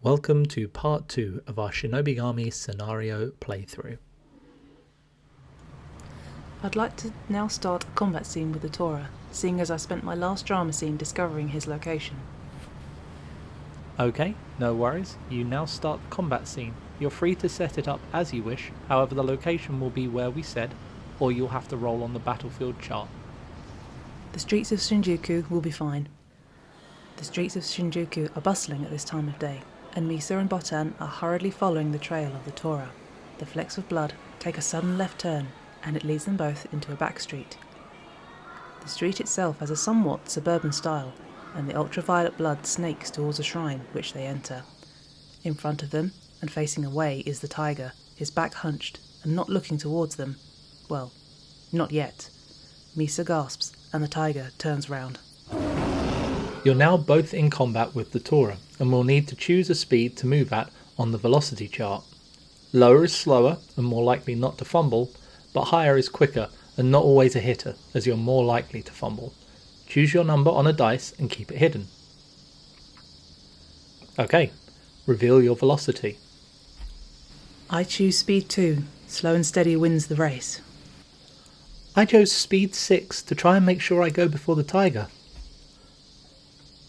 Welcome to part 2 of our Shinobigami scenario playthrough. I'd like to now start a combat scene with the Tora, seeing as I spent my last drama scene discovering his location. Okay, no worries, you now start the combat scene. You're free to set it up as you wish, however the location will be where we said, or you'll have to roll on the battlefield chart. The streets of Shinjuku will be fine. The streets of Shinjuku are bustling at this time of day, and Misa and Botan are hurriedly following the trail of the Tora. The flecks of blood take a sudden left turn, and it leads them both into a back street. The street itself has a somewhat suburban style, and the ultraviolet blood snakes towards a shrine which they enter. In front of them, and facing away, is the tiger, his back hunched, and not looking towards them. Well, not yet. Misa gasps, and the tiger turns round. You're now both in combat with the Tora, and will need to choose a speed to move at on the velocity chart. Lower is slower, and more likely not to fumble, but higher is quicker, and not always a hitter, as you're more likely to fumble. Choose your number on a dice and keep it hidden. Okay, reveal your velocity. I choose speed 2, slow and steady wins the race. I chose speed 6 to try and make sure I go before the tiger.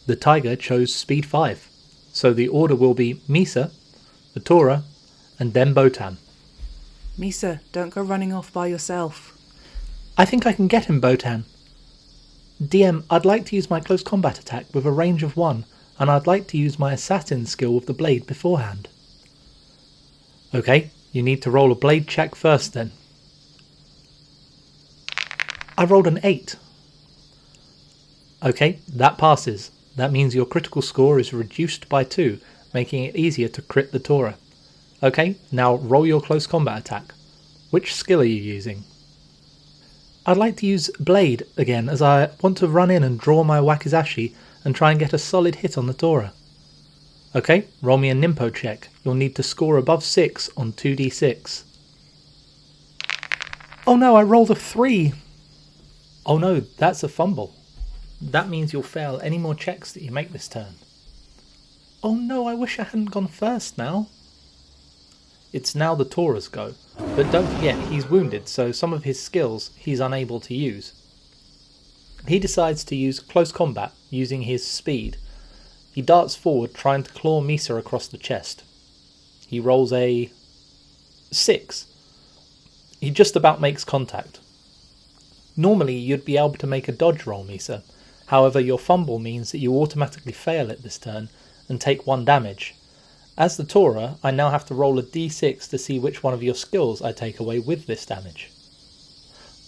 The tiger chose speed 5, so the order will be Misa, the Tora, and then Botan. Misa, don't go running off by yourself. I think I can get him, Botan. DM, I'd like to use my close combat attack with a range of 1, and I'd like to use my assassin skill with the blade beforehand. Okay, you need to roll a blade check first then. I rolled an 8. Okay, that passes. That means your critical score is reduced by 2, making it easier to crit the Tora. Okay, now roll your close combat attack. Which skill are you using? I'd like to use Blade again, as I want to run in and draw my Wakizashi and try and get a solid hit on the Tora. Okay, roll me a Nimpo check. You'll need to score above 6 on 2d6. Oh no, I rolled a 3! Oh no, that's a fumble. That means you'll fail any more checks that you make this turn. Oh no, I wish I hadn't gone first now. It's now the Tora's go, but don't forget he's wounded, so some of his skills he's unable to use. He decides to use close combat using his speed. He darts forward trying to claw Misa across the chest. He rolls a 6. He just about makes contact. Normally you'd be able to make a dodge roll, Misa. However, your fumble means that you automatically fail it this turn and take 1 damage. As the Tora, I now have to roll a d6 to see which one of your skills I take away with this damage.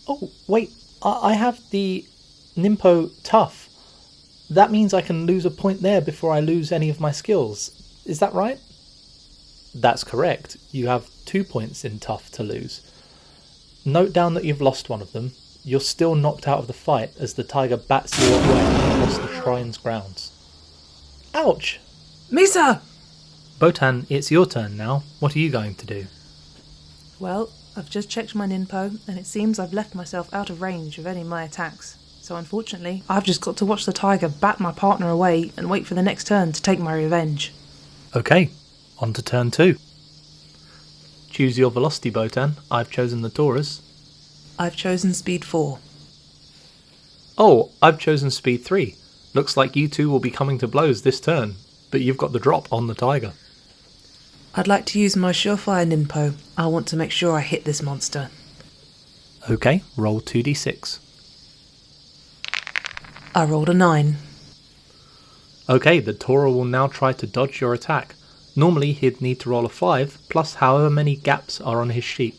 Oh, wait, I have the Nimpo Tough. That means I can lose a point there before I lose any of my skills. Is that right? That's correct. You have 2 points in Tough to lose. Note down that you've lost one of them. You're still knocked out of the fight as the tiger bats you away across the shrine's grounds. Ouch! Misa! Botan, it's your turn now. What are you going to do? Well, I've just checked my Ninpo, and it seems I've left myself out of range of any of my attacks. So unfortunately, I've just got to watch the tiger bat my partner away and wait for the next turn to take my revenge. Okay, on to turn 2. Choose your velocity, Botan. I've chosen the Taurus. I've chosen speed 4. Oh, I've chosen speed 3. Looks like you two will be coming to blows this turn, but you've got the drop on the tiger. I'd like to use my surefire Ninpo. I want to make sure I hit this monster. Okay, roll 2d6. I rolled a 9. Okay, the Tora will now try to dodge your attack. Normally he'd need to roll a 5, plus however many gaps are on his sheet.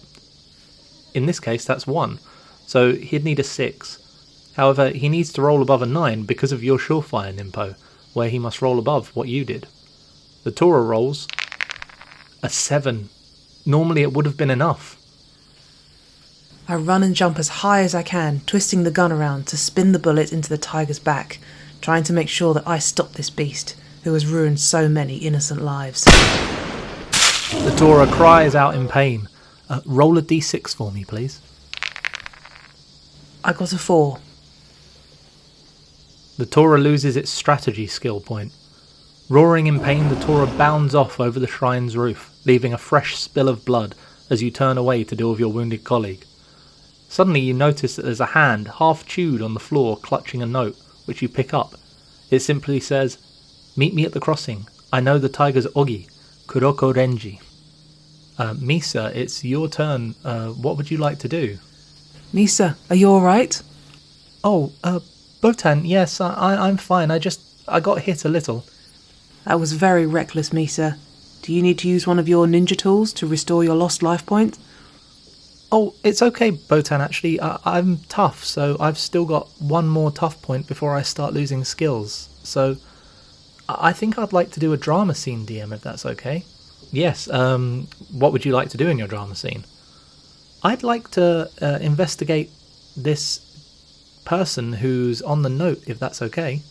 In this case that's 1, so he'd need a 6. However, he needs to roll above a 9 because of your surefire Nimpo, where he must roll above what you did. The Tora rolls a 7. Normally it would have been enough. I run and jump as high as I can, twisting the gun around to spin the bullet into the tiger's back, trying to make sure that I stop this beast, who has ruined so many innocent lives. The Tora cries out in pain. Roll a d6 for me, please. I got a 4. The Tora loses its strategy skill point. Roaring in pain, the Tora bounds off over the shrine's roof, leaving a fresh spill of blood as you turn away to deal with your wounded colleague. Suddenly you notice that there's a hand, half chewed on the floor, clutching a note, which you pick up. It simply says, "Meet me at the crossing. I know the tiger's Ogi, Kuroko Renji." Misa, it's your turn. What would you like to do? Misa, are you alright? Oh, Botan, yes, I'm fine. I got hit a little. That was very reckless, Misa. Do you need to use one of your ninja tools to restore your lost life point? Oh, it's okay, Botan, actually. I'm tough, so I've still got one more tough point before I start losing skills. So, I think I'd like to do a drama scene, DM, if that's okay. Yes, what would you like to do in your drama scene? I'd like to investigate this person who's on the note, if that's okay.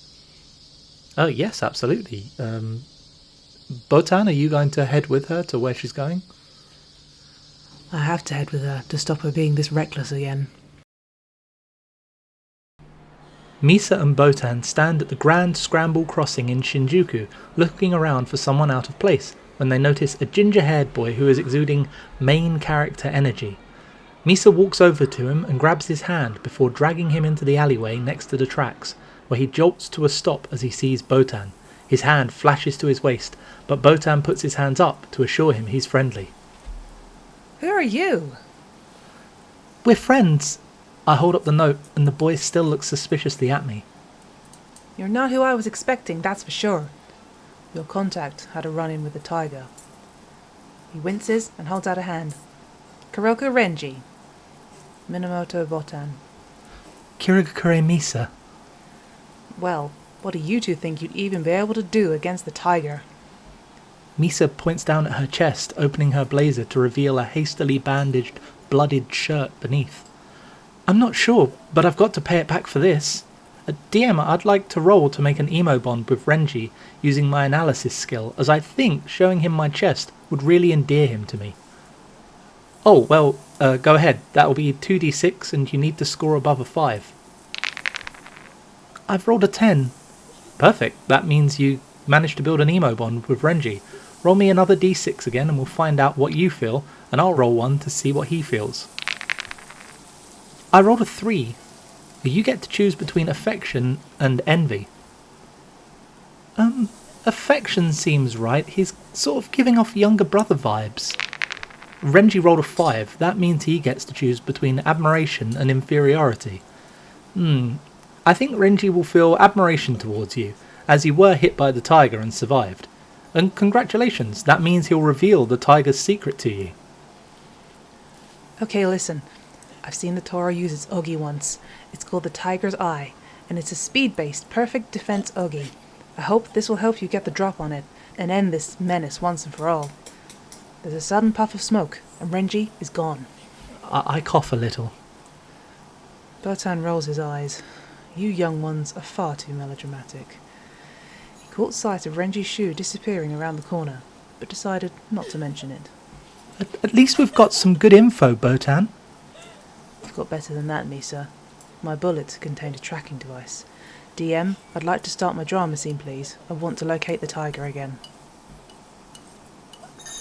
Oh, yes, absolutely. Botan, are you going to head with her to where she's going? I have to head with her to stop her being this reckless again. Misa and Botan stand at the Grand Scramble Crossing in Shinjuku, looking around for someone out of place, when they notice a ginger-haired boy who is exuding main character energy. Misa walks over to him and grabs his hand before dragging him into the alleyway next to the tracks, where he jolts to a stop as he sees Botan. His hand flashes to his waist, but Botan puts his hands up to assure him he's friendly. Who are you? We're friends. I hold up the note and the boy still looks suspiciously at me. You're not who I was expecting, that's for sure. Your contact had a run-in with the tiger. He winces and holds out a hand. Kuroko Renji. Minamoto Botan. Kirigakure Misa. Well, what do you two think you'd even be able to do against the tiger? Misa points down at her chest, opening her blazer to reveal a hastily bandaged, blooded shirt beneath. I'm not sure, but I've got to pay it back for this. DM, I'd like to roll to make an emo bond with Renji using my analysis skill, as I think showing him my chest would really endear him to me. Oh, well, go ahead. That'll be 2d6 and you need to score above a 5. I've rolled a 10. Perfect. That means you managed to build an emo bond with Renji. Roll me another d6 again and we'll find out what you feel, and I'll roll one to see what he feels. I rolled a 3. You get to choose between affection and envy. Affection seems right. He's sort of giving off younger brother vibes. Renji rolled a 5. That means he gets to choose between admiration and inferiority. I think Renji will feel admiration towards you, as you were hit by the tiger and survived. And congratulations, that means he'll reveal the tiger's secret to you. Okay, listen. I've seen the Tora use its Ogi once. It's called the Tiger's Eye, and it's a speed-based perfect defense Ogi. I hope this will help you get the drop on it, and end this menace once and for all. There's a sudden puff of smoke, and Renji is gone. I cough a little. Botan rolls his eyes. You young ones are far too melodramatic. He caught sight of Renji's shoe disappearing around the corner, but decided not to mention it. At least we've got some good info, Botan. You've got better than that, Misa. My bullet contained a tracking device. DM, I'd like to start my drama scene, please. I want to locate the tiger again.